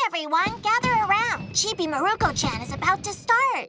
everyone, gather around. Chibi Maruko Chan is about to start.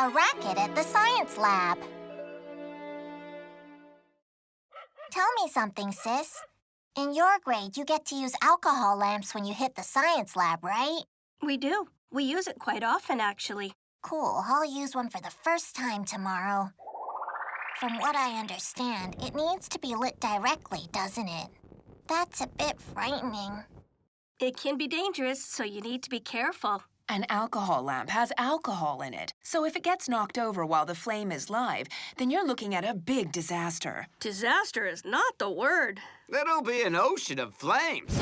A racket at the science lab. Tell me something, sis. In your grade, you get to use alcohol lamps when you hit the science lab, right? We do. We use it quite often, actually. Cool. I'll use one for the first time tomorrow. From what I understand, it needs to be lit directly, doesn't it? That's a bit frightening. It can be dangerous, so you need to be careful. An alcohol lamp has alcohol in it, so if it gets knocked over while the flame is live, then you're looking at a big disaster. Disaster is not the word. It'll be an ocean of flames.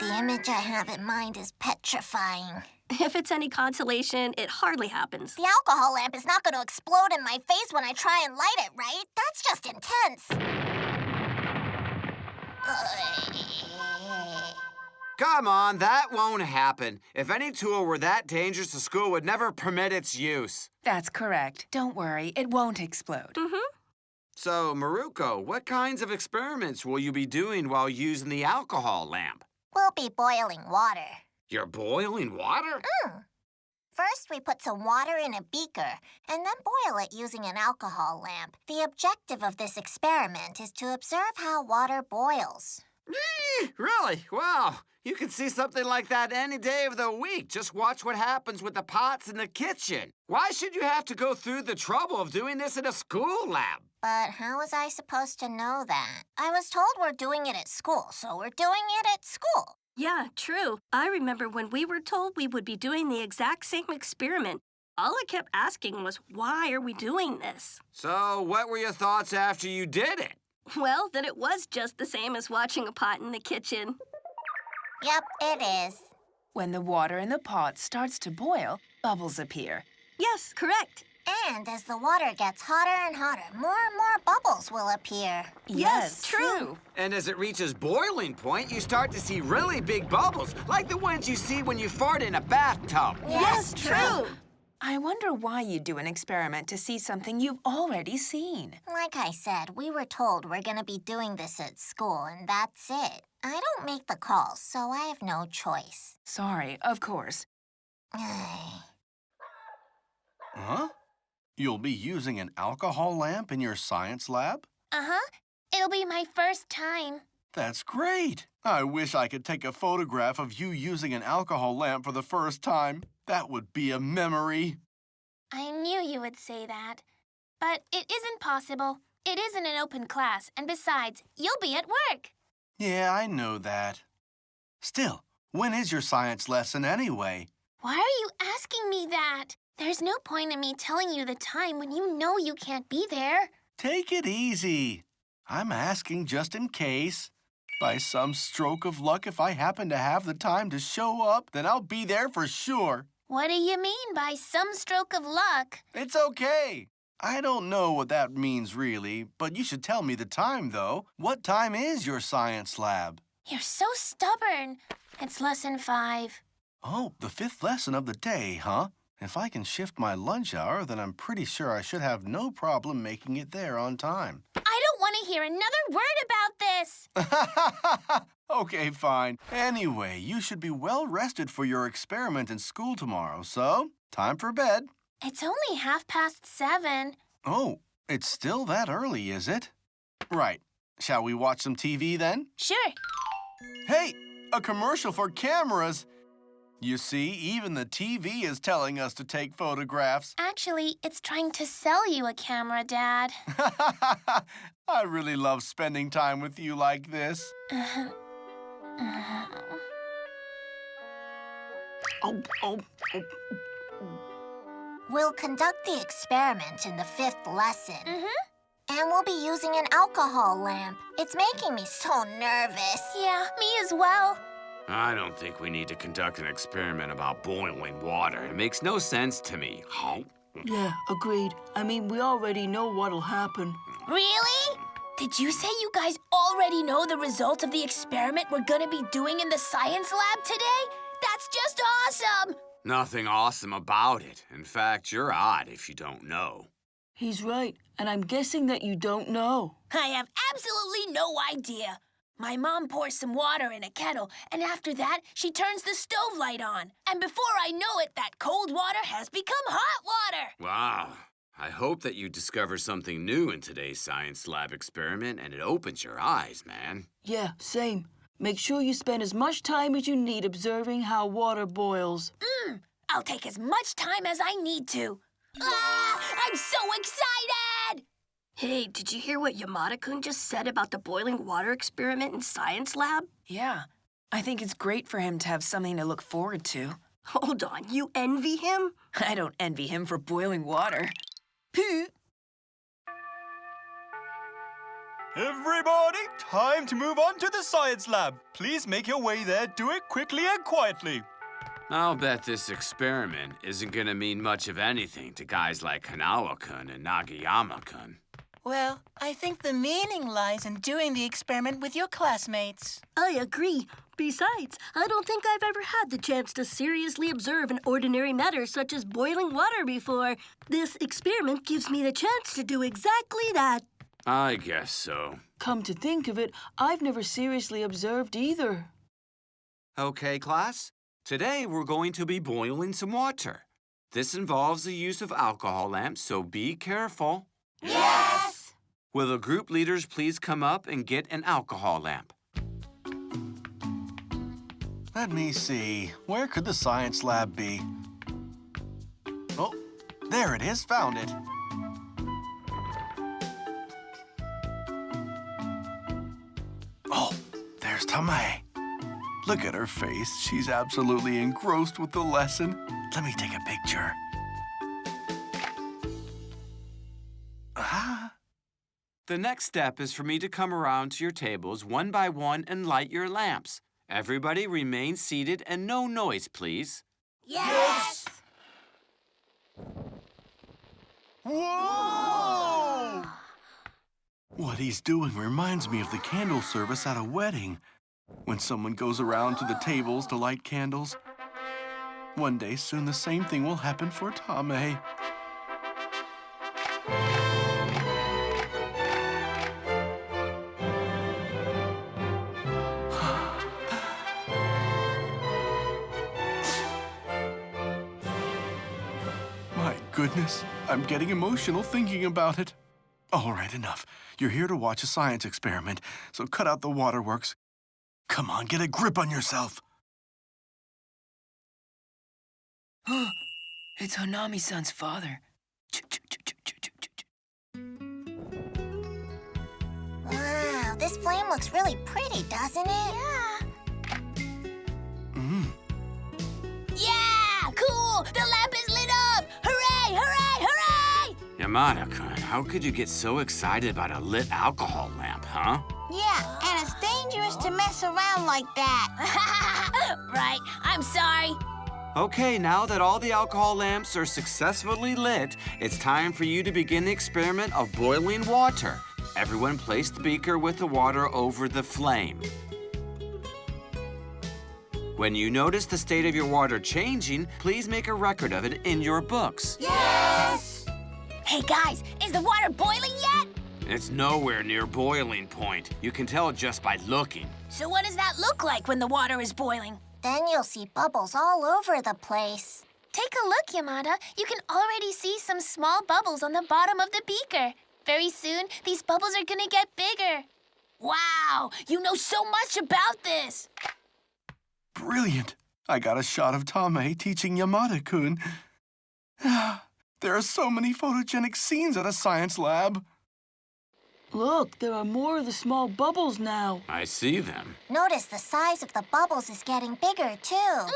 The image I have in mind is petrifying. If it's any consolation, it hardly happens. The alcohol lamp is not going to explode in my face when I try and light it, right? That's just intense. Come on, that won't happen. If any tool were that dangerous, the school would never permit its use. That's correct. Don't worry, it won't explode. So, Maruko, what kinds of experiments will you be doing while using the alcohol lamp? We'll be boiling water. You're boiling water? First, we put some water in a beaker and then boil it using an alcohol lamp. The objective of this experiment is to observe how water boils. Really? Wow. You can see something like that any day of the week. Just watch what happens with the pots in the kitchen. Why should you have to go through the trouble of doing this in a school lab? But how was I supposed to know that? I was told we're doing it at school, so we're doing it at school. Yeah, true. I remember when we were told we would be doing the exact same experiment. All I kept asking was, why are we doing this? So, what were your thoughts after you did it? Well, that it was just the same as watching a pot in the kitchen. Yep, it is. When the water in the pot starts to boil, bubbles appear. Yes, correct. And as the water gets hotter and hotter, more and more bubbles will appear. Yes, true. And as it reaches boiling point, you start to see really big bubbles, like the ones you see when you fart in a bathtub. Yes, true. I wonder why you do an experiment to see something you've already seen. Like I said, we were told we're going to be doing this at school, and that's it. I don't make the calls, so I have no choice. Sorry, of course. Huh? You'll be using an alcohol lamp in your science lab? Uh-huh. It'll be my first time. That's great. I wish I could take a photograph of you using an alcohol lamp for the first time. That would be a memory. I knew you would say that. But it isn't possible. It isn't an open class, and besides, you'll be at work. Yeah, I know that. Still, when is your science lesson anyway? Why are you asking me that? There's no point in me telling you the time when you know you can't be there. Take it easy. I'm asking just in case. By some stroke of luck, if I happen to have the time to show up, then I'll be there for sure. What do you mean by some stroke of luck? It's okay. I don't know what that means really, but you should tell me the time, though. What time is your science lab? You're so stubborn. It's lesson 5. Oh, the 5th lesson of the day, huh? If I can shift my lunch hour, then I'm pretty sure I should have no problem making it there on time. I don't want to hear another word about this. Okay, fine. Anyway, you should be well rested for your experiment in school tomorrow, so time for bed. It's only 7:30. Oh, it's still that early, is it? Right. Shall we watch some TV then? Sure. Hey, a commercial for cameras. You see, even the TV is telling us to take photographs. Actually, it's trying to sell you a camera, Dad. I really love spending time with you like this. We'll conduct the experiment in the 5th lesson. Mm-hmm. And we'll be using an alcohol lamp. It's making me so nervous. Yeah, me as well. I don't think we need to conduct an experiment about boiling water. It makes no sense to me. Yeah, agreed. I mean, we already know what'll happen. Really? Did you say you guys already know the result of the experiment we're gonna be doing in the science lab today? That's just awesome! Nothing awesome about it. In fact, you're odd if you don't know. He's right, and I'm guessing that you don't know. I have absolutely no idea. My mom pours some water in a kettle, and after that, she turns the stove light on. And before I know it, that cold water has become hot water. Wow. I hope that you discover something new in today's science lab experiment and it opens your eyes, man. Yeah, same. Make sure you spend as much time as you need observing how water boils. I'll take as much time as I need to. Ah, I'm so excited! Hey, did you hear what Yamada-kun just said about the boiling water experiment in science lab? Yeah. I think it's great for him to have something to look forward to. Hold on, you envy him? I don't envy him for boiling water. Everybody, time to move on to the science lab. Please make your way there. Do it quickly and quietly. I'll bet this experiment isn't gonna mean much of anything to guys like Hanawa-kun and Nagayama-kun. Well, I think the meaning lies in doing the experiment with your classmates. I agree. Besides, I don't think I've ever had the chance to seriously observe an ordinary matter such as boiling water before. This experiment gives me the chance to do exactly that. I guess so. Come to think of it, I've never seriously observed either. Okay, class. Today we're going to be boiling some water. This involves the use of alcohol lamps, so be careful. Yes! Will the group leaders please come up and get an alcohol lamp? Let me see. Where could the science lab be? Oh, there it is. Found it. Oh, there's Tamae. Look at her face. She's absolutely engrossed with the lesson. Let me take a picture. Ah. The next step is for me to come around to your tables one by one and light your lamps. Everybody remain seated and no noise, please. Yes! Whoa! What he's doing reminds me of the candle service at a wedding. When someone goes around to the tables to light candles. One day soon the same thing will happen for Tamae. My goodness, I'm getting emotional thinking about it. All right, enough. You're here to watch a science experiment, so cut out the waterworks. Come on, get a grip on yourself. It's Hanami-san's father. Wow, this flame looks really pretty, doesn't it? Yeah. Mm. Yeah! Cool! The lamp is lit up! Hooray! Hooray! Hooray! Yamada-kun, how could you get so excited about a lit alcohol lamp, huh? Yeah, and it's dangerous to mess around like that. Right, I'm sorry. Okay, now that all the alcohol lamps are successfully lit, it's time for you to begin the experiment of boiling water. Everyone place the beaker with the water over the flame. When you notice the state of your water changing, please make a record of it in your books. Yes! Hey, guys, is the water boiling yet? It's nowhere near boiling point. You can tell just by looking. So what does that look like when the water is boiling? Then you'll see bubbles all over the place. Take a look, Yamada. You can already see some small bubbles on the bottom of the beaker. Very soon, these bubbles are gonna get bigger. Wow, you know so much about this. Brilliant. I got a shot of Tamae teaching Yamada-kun. There are so many photogenic scenes at a science lab. Look, there are more of the small bubbles now. I see them. Notice the size of the bubbles is getting bigger, too.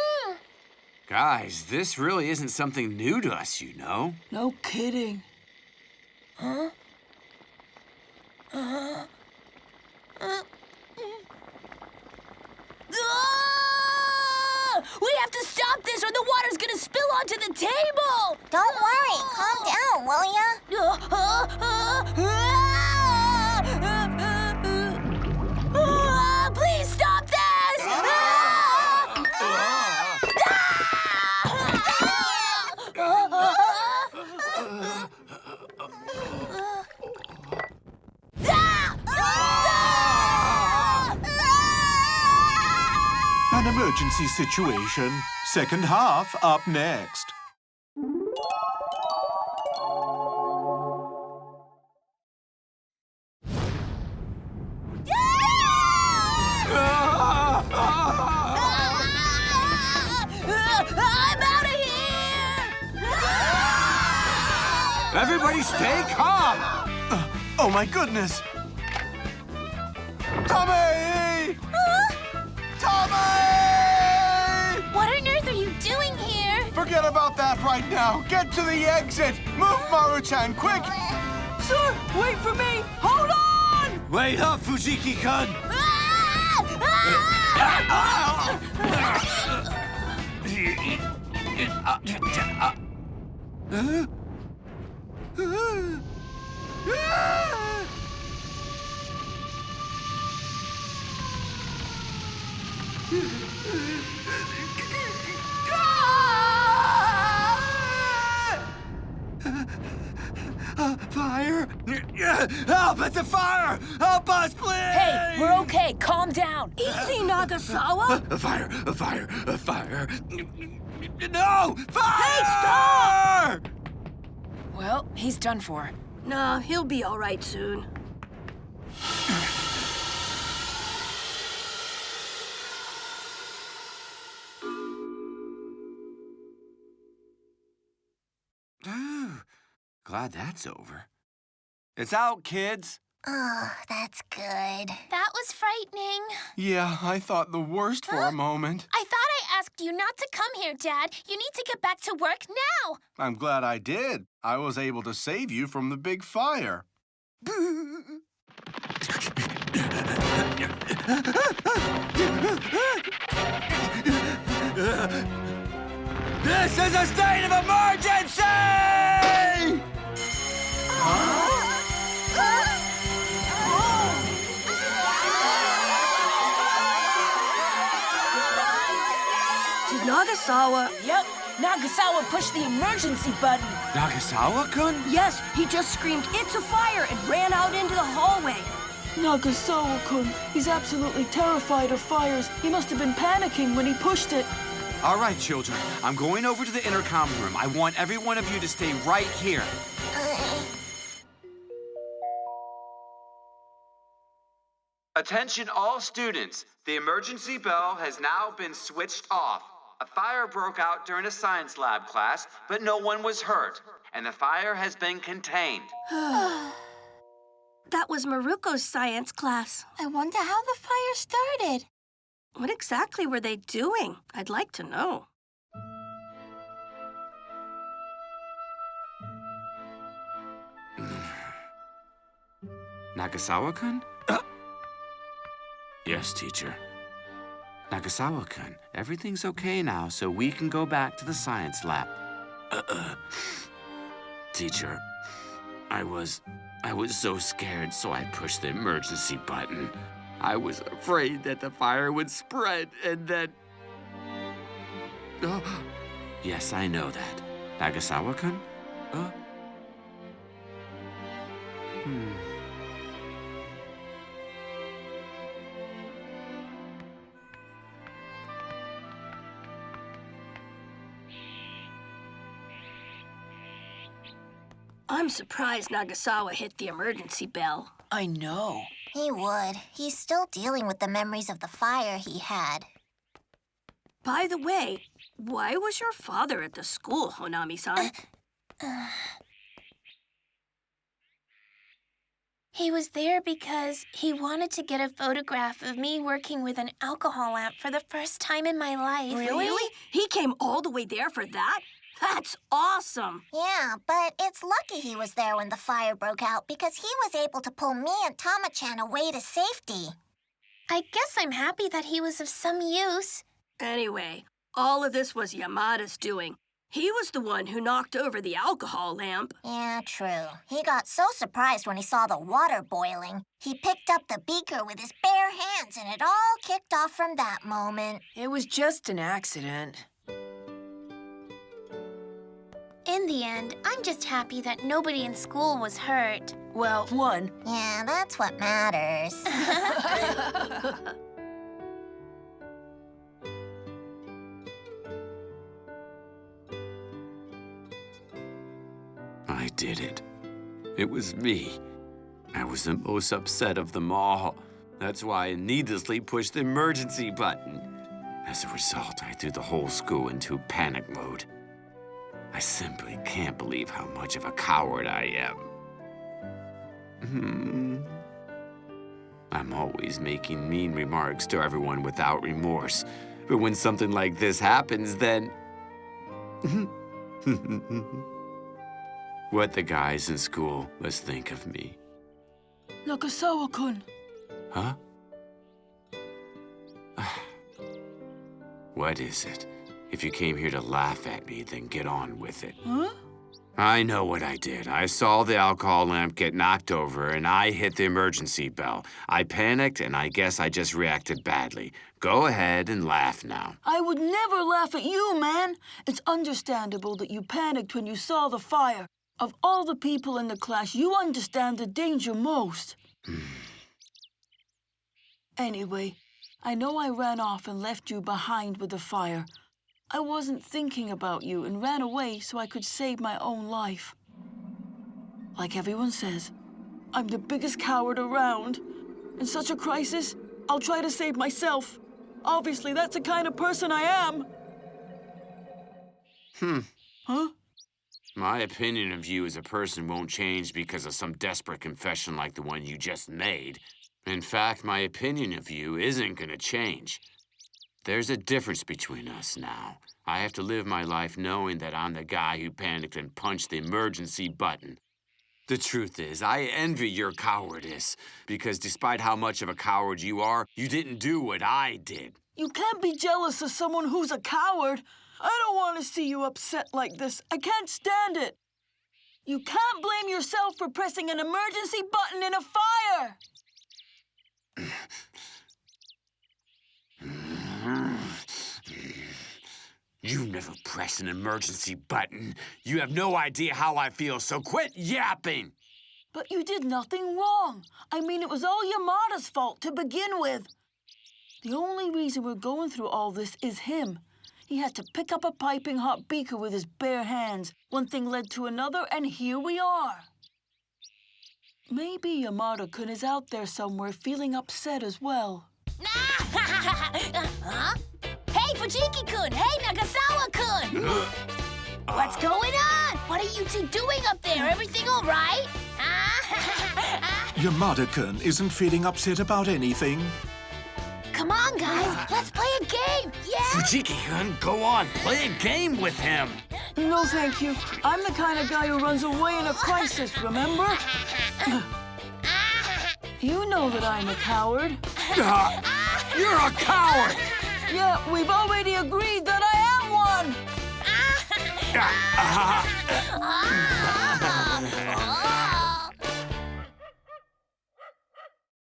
Guys, this really isn't something new to us, you know. No kidding. Huh? We have to stop this or the water's gonna spill onto the table! Don't worry. Calm down, will ya? Please stop this! An emergency situation. Second half up next. I'm out of here! Everybody stay calm! Oh my goodness! Tamae! Tamae! What on earth are you doing here? Forget about that right now. Get to the exit. Move, Maru-chan, quick! Sir, wait for me! Hold on! Wait up, Fujiki-kun! Fire! Help! It's a fire! Help us, please! Hey, we're okay. Calm down. Easy, Nagasawa. A fire! A fire! A fire! No! Fire! Hey, stop! Well, he's done for. Nah, he'll be all right soon. Glad that's over. It's out, kids. Oh, that's good. That was frightening. Yeah, I thought the worst for a moment. I thought I asked you not to come here, Dad. You need to get back to work now. I'm glad I did. I was able to save you from the big fire. This is a state of emergency! To Nagasawa. Yep, Nagasawa pushed the emergency button. Nagasawa-kun? Yes, he just screamed, "It's a fire," and ran out into the hallway. Nagasawa-kun, he's absolutely terrified of fires. He must have been panicking when he pushed it. All right, children. I'm going over to the intercom room. I want every one of you to stay right here. Attention all students. The emergency bell has now been switched off. A fire broke out during a science lab class, but no one was hurt, and the fire has been contained. That was Maruko's science class. I wonder how the fire started. What exactly were they doing? I'd like to know. Nagasawa-kun? Yes, teacher. Nagasawa-kun, everything's okay now, so we can go back to the science lab. Teacher, I was so scared, so I pushed the emergency button. I was afraid that the fire would spread, and then Yes, I know that. Nagasawa-kun? I'm surprised Nagasawa hit the emergency bell. I know. He would. He's still dealing with the memories of the fire he had. By the way, why was your father at the school, Honami-san? He was there because he wanted to get a photograph of me working with an alcohol lamp for the first time in my life. Really? He came all the way there for that? That's awesome! Yeah, but it's lucky he was there when the fire broke out because he was able to pull me and Tama-chan away to safety. I guess I'm happy that he was of some use. Anyway, all of this was Yamada's doing. He was the one who knocked over the alcohol lamp. Yeah, true. He got so surprised when he saw the water boiling. He picked up the beaker with his bare hands, and it all kicked off from that moment. It was just an accident. In the end, I'm just happy that nobody in school was hurt. Well, one. Yeah, that's what matters. I did it. It was me. I was the most upset of them all. That's why I needlessly pushed the emergency button. As a result, I threw the whole school into panic mode. I simply can't believe how much of a coward I am. I'm always making mean remarks to everyone without remorse. But when something like this happens, then... what the guys in school must think of me. Nagasawa-kun. Huh? What is it? If you came here to laugh at me, then get on with it. Huh? I know what I did. I saw the alcohol lamp get knocked over, and I hit the emergency bell. I panicked, and I guess I just reacted badly. Go ahead and laugh now. I would never laugh at you, man. It's understandable that you panicked when you saw the fire. Of all the people in the class, you understand the danger most. Anyway, I know I ran off and left you behind with the fire. I wasn't thinking about you and ran away so I could save my own life. Like everyone says, I'm the biggest coward around. In such a crisis, I'll try to save myself. Obviously, that's the kind of person I am. Huh? My opinion of you as a person won't change because of some desperate confession like the one you just made. In fact, my opinion of you isn't gonna change. There's a difference between us now. I have to live my life knowing that I'm the guy who panicked and punched the emergency button. The truth is, I envy your cowardice, because despite how much of a coward you are, you didn't do what I did. You can't be jealous of someone who's a coward. I don't want to see you upset like this. I can't stand it. You can't blame yourself for pressing an emergency button in a fire. You never press an emergency button. You have no idea how I feel, so quit yapping. But you did nothing wrong. I mean, it was all Yamada's fault to begin with. The only reason we're going through all this is him. He had to pick up a piping hot beaker with his bare hands. One thing led to another, and here we are. Maybe Yamada-kun is out there somewhere feeling upset as well. Huh? Hey, Fujiki-kun! Hey, Nagasawa-kun! What's going on? What are you two doing up there? Everything all right? Yamada-kun isn't feeling upset about anything. Come on, guys. Let's play a game. Yeah? Fujiki-kun, go on. Play a game with him. No, thank you. I'm the kind of guy who runs away in a crisis, remember? You know that I'm a coward. You're a coward! Yeah, we've already agreed that I am one!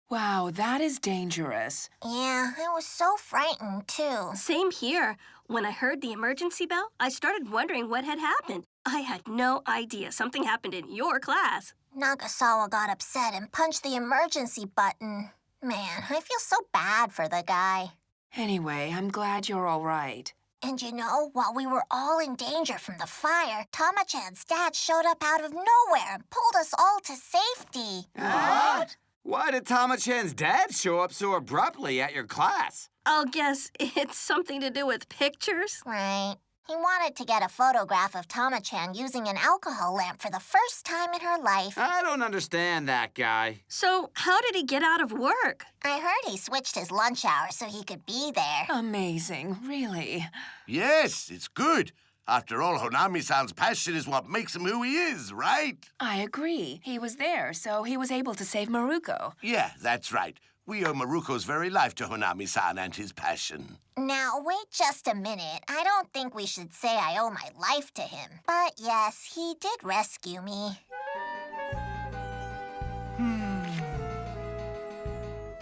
Wow, that is dangerous. Yeah, I was so frightened, too. Same here. When I heard the emergency bell, I started wondering what had happened. I had no idea something happened in your class. Nagasawa got upset and punched the emergency button. Man, I feel so bad for the guy. Anyway, I'm glad you're all right. And you know, while we were all in danger from the fire, Tama-chan's dad showed up out of nowhere and pulled us all to safety. What? Why did Tama-chan's dad show up so abruptly at your class? I'll guess it's something to do with pictures. Right. He wanted to get a photograph of Tama-chan using an alcohol lamp for the first time in her life. I don't understand that guy. So, how did he get out of work? I heard he switched his lunch hour so he could be there. Amazing, really. Yes, it's good. After all, Honami-san's passion is what makes him who he is, right? I agree. He was there, so he was able to save Maruko. Yeah, that's right. We owe Maruko's very life to Honami-san and his passion. Now, wait just a minute. I don't think we should say I owe my life to him. But yes, he did rescue me.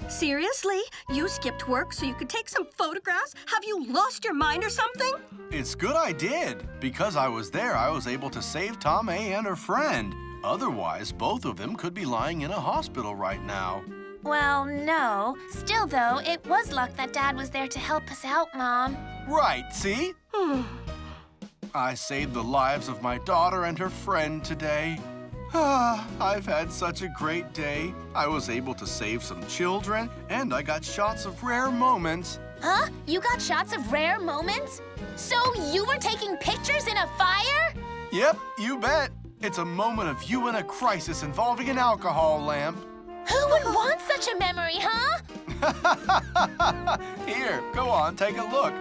Seriously? You skipped work so you could take some photographs? Have you lost your mind or something? It's good I did. Because I was there, I was able to save Tamae and her friend. Otherwise, both of them could be lying in a hospital right now. Well, no. Still, though, it was luck that Dad was there to help us out, Mom. Right, see? I saved the lives of my daughter and her friend today. I've had such a great day. I was able to save some children, and I got shots of rare moments. Huh? You got shots of rare moments? So you were taking pictures in a fire? Yep, you bet. It's a moment of you in a crisis involving an alcohol lamp. Who would want such a memory, huh? Here, go on, take a look.